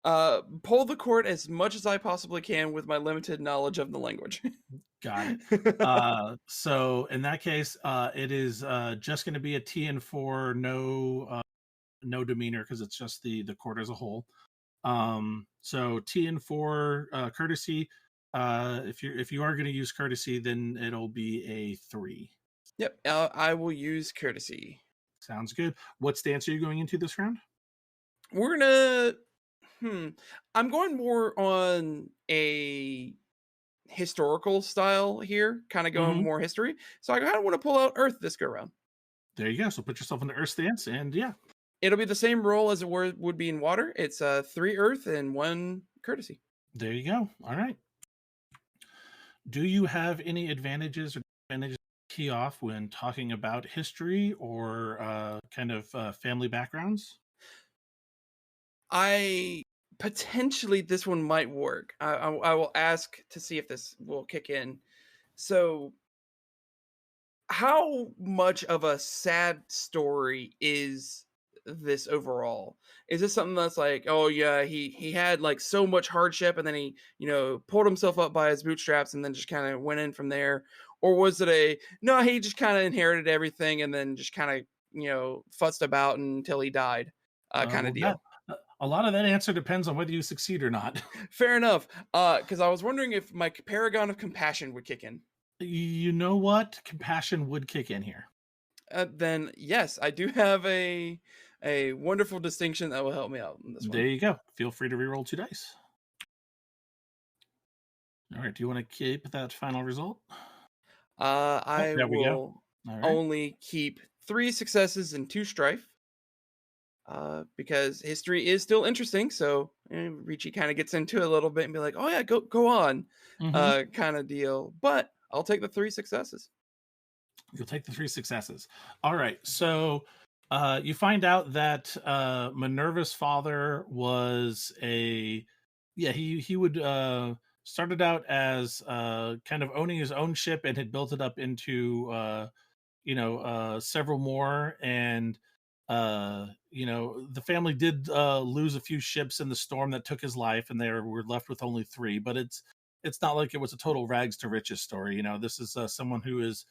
Pull the court as much as I possibly can with my limited knowledge of the language. Got it. So in that case, it is just going to be a TN4, no demeanor, because it's just the court as a whole. So TN4 courtesy. If you are going to use courtesy, then it'll be a 3. Yep, I will use courtesy. Sounds good. What stance are you going into this round? We're gonna. I'm going more on a historical style here, kind of going Mm-hmm. more history. So I kind of want to pull out Earth this go around. There you go. So put yourself in the Earth stance, and yeah, It'll be the same roll as it would be in water. It's 3 Earth and 1 courtesy. there you go. All right. Do you have any advantages or advantages to key off when talking about history or kind of family backgrounds? I potentially this one might work. I will ask to see if this will kick in. So, how much of a sad story is this overall? Is this something that's like, oh yeah, he had like so much hardship and then he, pulled himself up by his bootstraps and then just kind of went in from there? Or was it a no, he just kind of inherited everything and then just kind of, futzed about until he died kind of Well, that deal? a lot of that answer depends on whether you succeed or not. Fair enough. Because I was wondering if my paragon of compassion would kick in. You know what? Compassion would kick in here. Then yes, I do have a wonderful distinction that will help me out in this There one. you go. Feel free to reroll 2 dice. All right. Do you want to keep that final result? I There we go. will All right. only keep 3 successes and 2 strife. Because history is still interesting, so Ricci kind of gets into it a little bit and be like, "Oh yeah, go on," Mm-hmm. kind of deal. But I'll take the 3 successes. You'll take the 3 successes. All right. So you find out that Minerva's father was he would started out as kind of owning his own ship and had built it up into several more. And the family did lose a few ships in the storm that took his life, and they were left with only 3. But it's not like it was a total rags to riches story. This is someone who is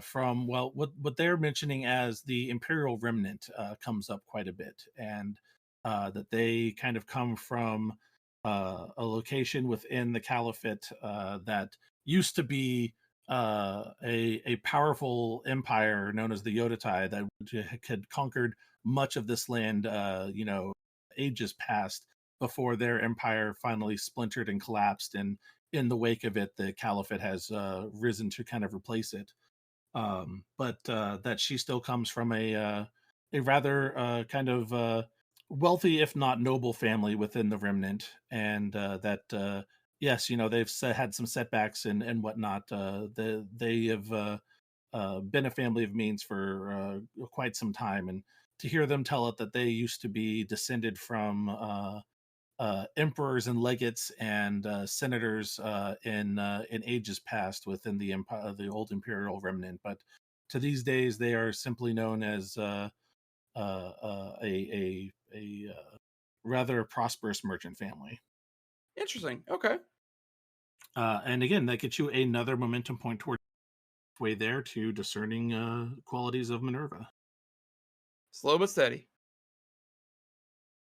from, well, what they're mentioning as the Imperial Remnant comes up quite a bit, and that they kind of come from a location within the Caliphate that used to be a powerful empire known as the Yodatai that had conquered much of this land, ages past, before their empire finally splintered and collapsed. And in the wake of it, the Caliphate has risen to kind of replace it. But that she still comes from a rather kind of wealthy, if not noble, family within the remnant, and that yes, they've had some setbacks and whatnot. They have been a family of means for quite some time, and to hear them tell it that they used to be descended from emperors and legates and senators in ages past within the empire, the old imperial remnant. But to these days, they are simply known as a rather prosperous merchant family. Interesting. Okay. And again, that gets you another momentum point toward way there to discerning qualities of Minerva. Slow but steady.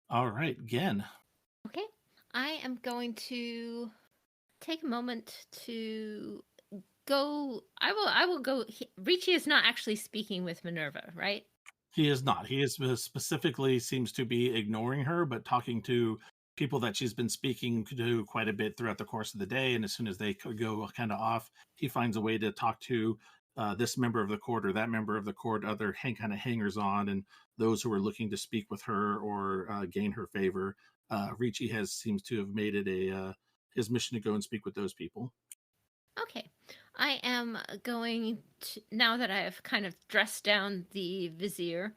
All right, again. Okay. I am going to take a moment to go. I will go. Ricci is not actually speaking with Minerva, right? He is not. He is specifically seems to be ignoring her, but talking to people that she's been speaking to quite a bit throughout the course of the day. And as soon as they go kind of off, he finds a way to talk to this member of the court or that member of the court, other kind of hangers on, and those who are looking to speak with her or gain her favor. Ricci seems to have made it his mission to go and speak with those people. Okay. I am going to, now that I have kind of dressed down the vizier,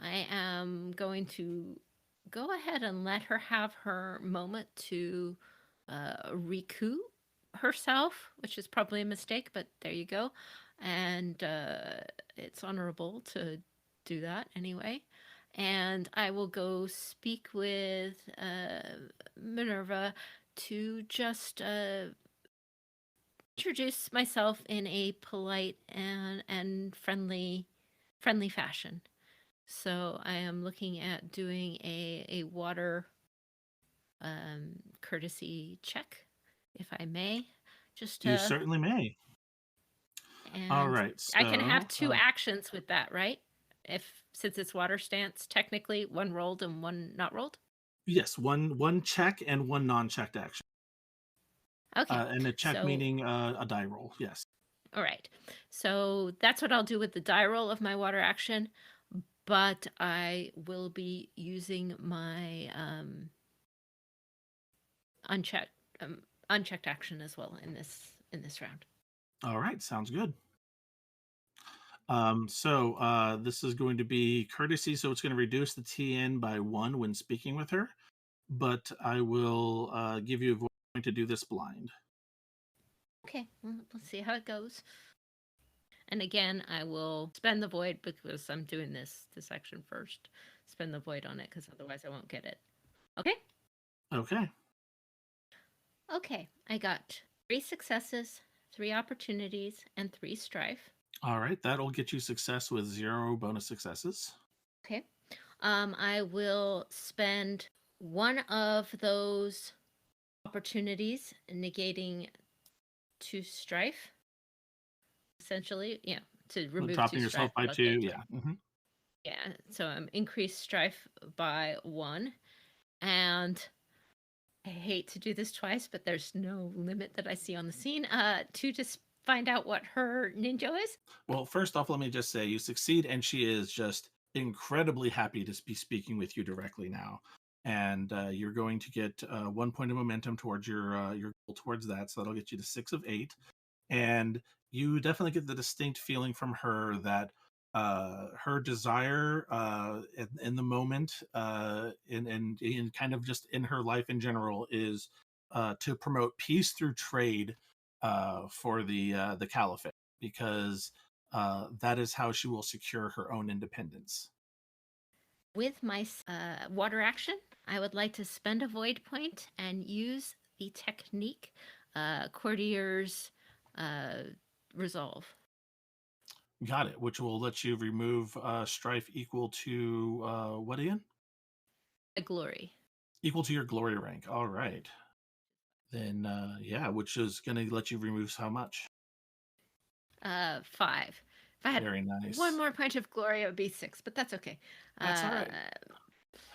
I am going to go ahead and let her have her moment to recoup herself, which is probably a mistake, but there you go. And it's honorable to do that anyway. And I will go speak with Minerva to just introduce myself in a polite and friendly fashion. So I am looking at doing a water courtesy check, if I may. Just You certainly may. All and right, I can have so 2 actions with that, right? Since it's water stance, technically 1 rolled and 1 not rolled. yes, one check and one non-checked action. Okay. And a check So meaning a die roll. Yes. all right. So that's what I'll do with the die roll of my water action, but I will be using my unchecked unchecked action as well in this round. All right, sounds good. So this is going to be courtesy, so it's going to reduce the TN by 1 when speaking with her, but I will give you a voice point to do this blind. Okay, well, let's see how it goes. And again, I will spend the void because I'm doing this action first. Spend the void on it because otherwise I won't get it. Okay? Okay. Okay, I got 3 successes, 3 opportunities, and 3 strife. All right, that'll get you success with 0 bonus successes. Okay. I will spend 1 of those opportunities negating 2 strife. Essentially, yeah, to remove Dropping 2 yourself strife. by without 2, getting yeah. Yeah, so I'm increased strife by 1. And I hate to do this twice, but there's no limit that I see on the scene. To just find out what her ninja is. Well, first off, let me just say you succeed, and she is just incredibly happy to be speaking with you directly now. And you're going to get 1 point of momentum towards your goal towards that, so that'll get you to 6 of 8. And you definitely get the distinct feeling from her that her desire in the moment, in kind of just in her life in general, is to promote peace through trade for the caliphate, because that is how she will secure her own independence. With my water action, I would like to spend a void point and use the technique Courtier's resolve. Got it. Which will let you remove strife equal to what again? A glory. Equal to your glory rank. All right. Then yeah, which is going to let you remove how much? 5. If I had Very nice. 1 more point of glory, it would be 6, but that's okay. That's all right.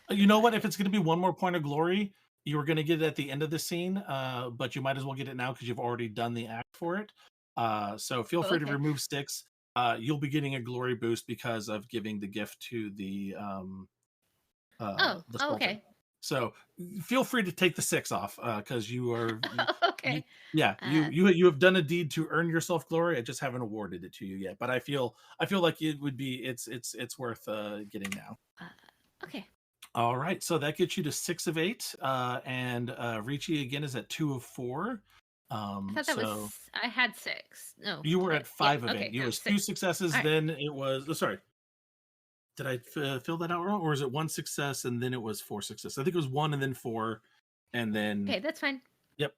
You know what? If it's going to be 1 more point of glory, you were going to get it at the end of the scene, but you might as well get it now because you've already done the act for it. So feel free to remove 6. You'll be getting a glory boost because of giving the gift to the Sultan. Okay. So feel free to take the 6 off because you are Okay. you have done a deed to earn yourself glory. I just haven't awarded it to you yet, but I feel like it would be it's worth getting now. Okay. All right, so that gets you to 6 of 8, and Ricci again is at 2 of 4. I thought that was I had 6. No, you were at 5 of 8. Okay, You no, was 6. 2 successes, right. Then it was sorry. Did I fill that out wrong, or is it 1 success and then it was 4 successes? I think it was 1 and then 4, and then Okay, that's fine. Yep.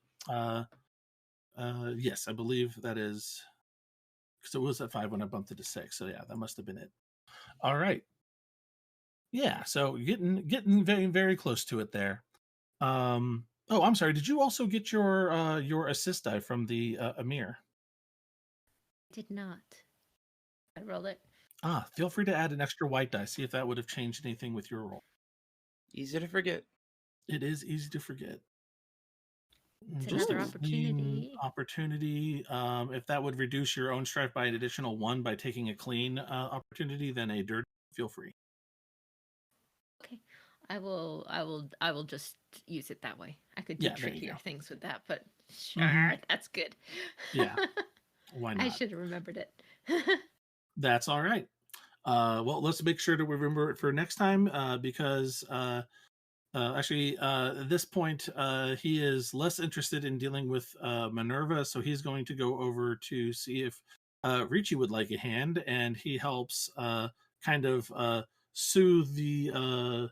Yes, I believe that is because it was at 5 when I bumped it to 6. So yeah, that must have been it. All right. Yeah, so getting very very close to it there. Oh, I'm sorry. Did you also get your assist die from the Amir? Did not. I rolled it. Feel free to add an extra white die. See if that would have changed anything with your roll. Easy to forget. It is easy to forget. It's Just another a clean opportunity. if that would reduce your own strife by an additional 1 by taking a clean opportunity, then a dirt. Feel free. Okay. I will just use it that way. I could do trickier things with that, but sure, that's good. Yeah. Why not? I should have remembered it. That's all right. Well, let's make sure to remember it for next time because At this point, he is less interested in dealing with Minerva, so he's going to go over to see if Ricci would like a hand, and he helps kind of soothe the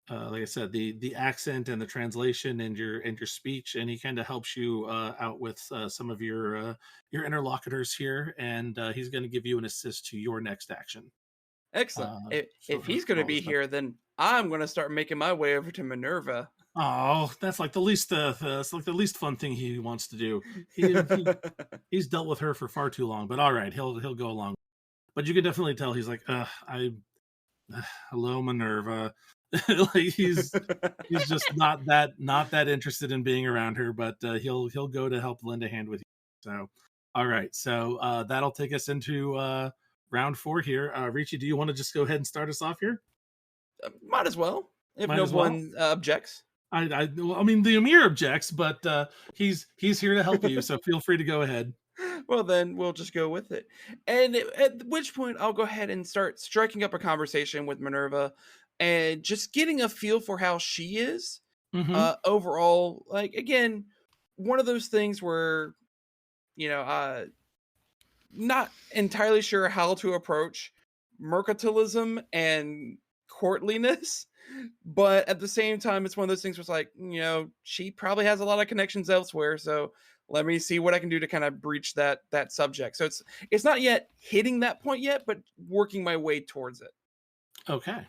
like I said, the accent and the translation and your speech, and he kind of helps you out with some of your interlocutors here, and he's going to give you an assist to your next action. Excellent. Uh, If he's for going to all this be stuff. here, then I'm going to start making my way over to Minerva. Oh, that's like the least it's like the least fun thing he wants to do. He's dealt with her for far too long, but all right, he'll go along. But you can definitely tell he's like, hello Minerva. Like he's just not that interested in being around her, but he'll go to help lend a hand with you. So, all right, so that'll take us into round 4 here. Ricci, do you want to just go ahead and start us off here? Might as well, if Might no as well. one objects. Well, I mean, the Amir objects, but he's here to help you, so feel free to go ahead. Well, then we'll just go with it. And at which point, I'll go ahead and start striking up a conversation with Minerva and just getting a feel for how she is Mm-hmm. overall. Like, again, one of those things where, not entirely sure how to approach mercantilism and courtliness. But at the same time, it's one of those things where it's like, she probably has a lot of connections elsewhere. So let me see what I can do to kind of breach that subject. So it's not yet hitting that point yet, but working my way towards it. Okay.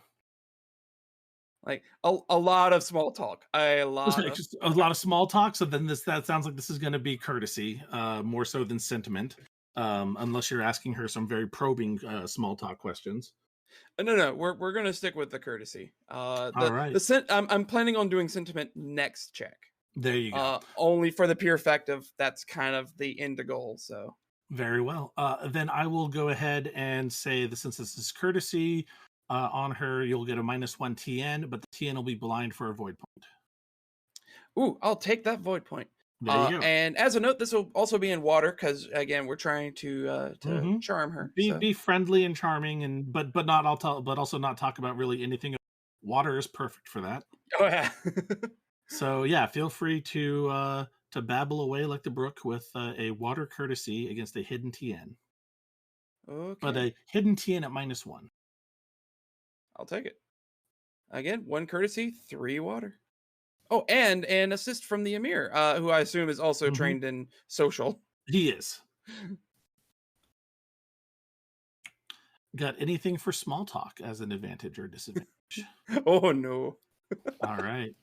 Like a lot of small talk. Just a lot of small talk. So then that sounds like this is going to be courtesy, more so than sentiment, unless you're asking her some very probing small talk questions. No, we're gonna stick with the courtesy. All right. I'm planning on doing sentiment next check. There you go. Only for the pure fact of that's kind of the end goal. So very well. Then I will go ahead and say that since this is courtesy on her, you'll get a -1 TN, but the TN will be blind for a void point. Ooh, I'll take that void point. There you go. And as a note, this will also be in water because again, we're trying to charm her. Be friendly and charming, but also not talk about really anything. Water is perfect for that. Oh yeah. So yeah, feel free to babble away like the brook with a water courtesy against a hidden TN. Okay. But a hidden TN at -1. I'll take it. Again, 1 courtesy, 3 water. Oh, and an assist from the Amir, who I assume is also trained in social. He is. Got anything for small talk as an advantage or disadvantage? Oh no. All right.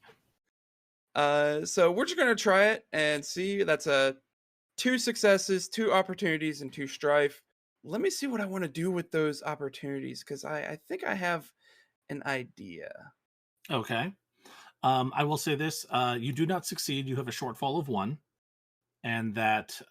So we're just gonna try it and see. That's 2 successes, 2 opportunities, and 2 strife. Let me see what I want to do with those opportunities because I think I have an idea. Okay. I will say this: you do not succeed. You have a shortfall of 1, and that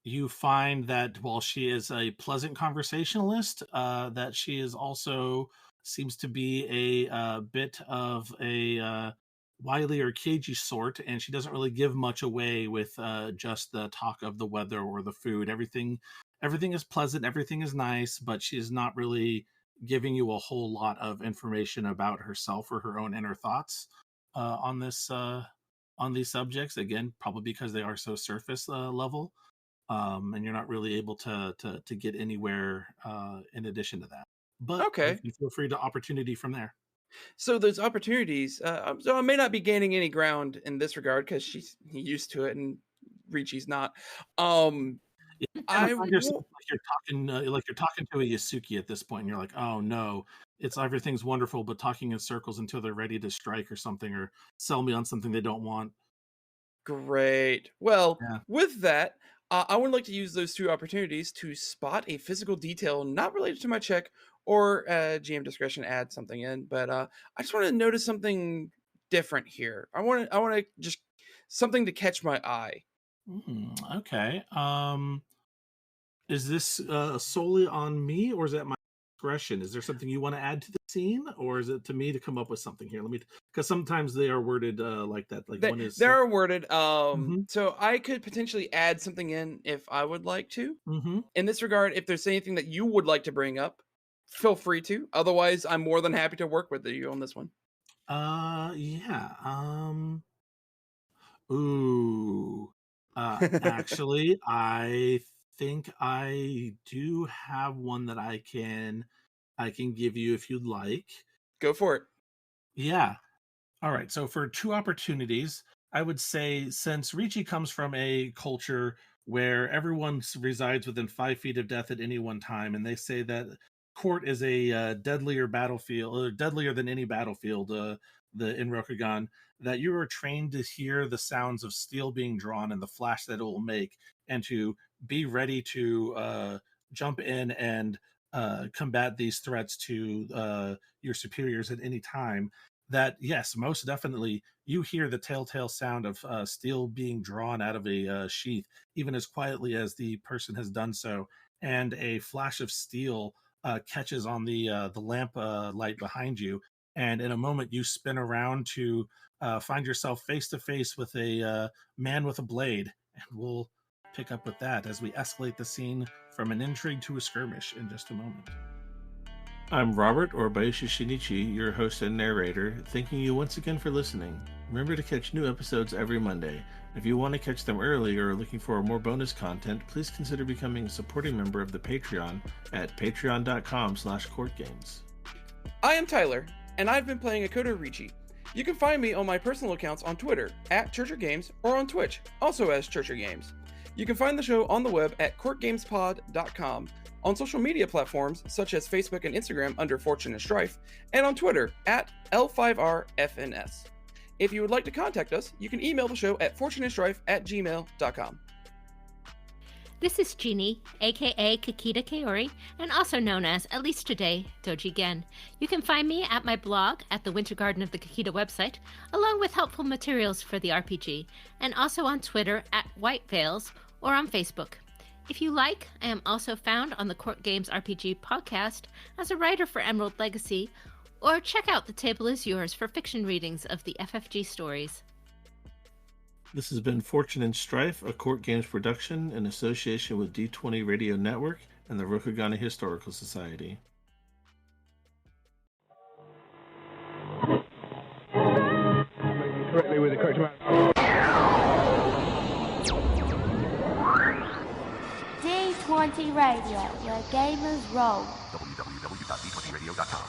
you find that while she is a pleasant conversationalist, that she is also seems to be a bit of a wily or cagey sort, and she doesn't really give much away with just the talk of the weather or the food. Everything is pleasant, everything is nice, but she's not really giving you a whole lot of information about herself or her own inner thoughts on these subjects. Again, probably because they are so surface level, and you're not really able to get anywhere in addition to that. But Okay. you can feel free to opportunity from there. So those opportunities. So I may not be gaining any ground in this regard because she's used to it and Ricci's not. I Find yourself like you're talking to a Yasuki at this point, and you're like, oh no, it's everything's wonderful, but talking in circles until they're ready to strike or something, or sell me on something they don't want. Great. Well, Yeah. with that, I would like to use those 2 opportunities to spot a physical detail not related to my check or GM discretion add something in, but I just want to notice something different here. I want to just something to catch my eye. Okay. Is this solely on me, or is that my discretion? Is there something you want to add to the scene, or is it to me to come up with something here? Because sometimes they are worded like that. Like one is they're worded. So I could potentially add something in if I would like to. In this regard, if there's anything that you would like to bring up, feel free to. Otherwise, I'm more than happy to work with you on this one. Yeah. Ooh. Actually, I think I do have one that I can give you if you'd like. Go for it. Yeah. All right. So for 2 opportunities, I would say since Ricci comes from a culture where everyone resides within 5 feet of death at any one time, and they say that court is a deadlier battlefield, or deadlier than any battlefield, the in Rokugan, that you are trained to hear the sounds of steel being drawn and the flash that it will make, and to be ready to jump in and combat these threats to your superiors at any time. That yes, most definitely you hear the telltale sound of steel being drawn out of a sheath, even as quietly as the person has done so, and a flash of steel catches on the lamp light behind you, and in a moment you spin around to find yourself face to face with a man with a blade, and we'll pick up with that as we escalate the scene from an intrigue to a skirmish in just a moment. I'm Robert, or Bayushi Shinichi, your host and narrator, thanking you once again for listening. Remember to catch new episodes every Monday. If you want to catch them early or are looking for more bonus content, please consider becoming a supporting member of the Patreon at patreon.com/courtgames. I am Tyler, and I've been playing Akoto Ricci. You can find me on my personal accounts on Twitter at ChurcherGames or on Twitch, also as ChurcherGames. You can find the show on the web at courtgamespod.com, on social media platforms such as Facebook and Instagram under Fortune and Strife, and on Twitter at L5RFNS. If you would like to contact us, you can email the show at fortuneandstrife@gmail.com. This is Jeanne, aka Kakita Kaori, and also known as, at least today, Doji Gen. You can find me at my blog at the Winter Garden of the Kakita website, along with helpful materials for the RPG, and also on Twitter at White Veils or on Facebook. If you like, I am also found on the Court Games RPG podcast as a writer for Emerald Legacy, or check out The Table Is Yours for fiction readings of the FFG stories. This has been Fortune and Strife, a Court Games production in association with D20 Radio Network and the Rokugana Historical Society. Correctly with the correct amount. D20 Radio, where gamers roll. www.d20radio.com.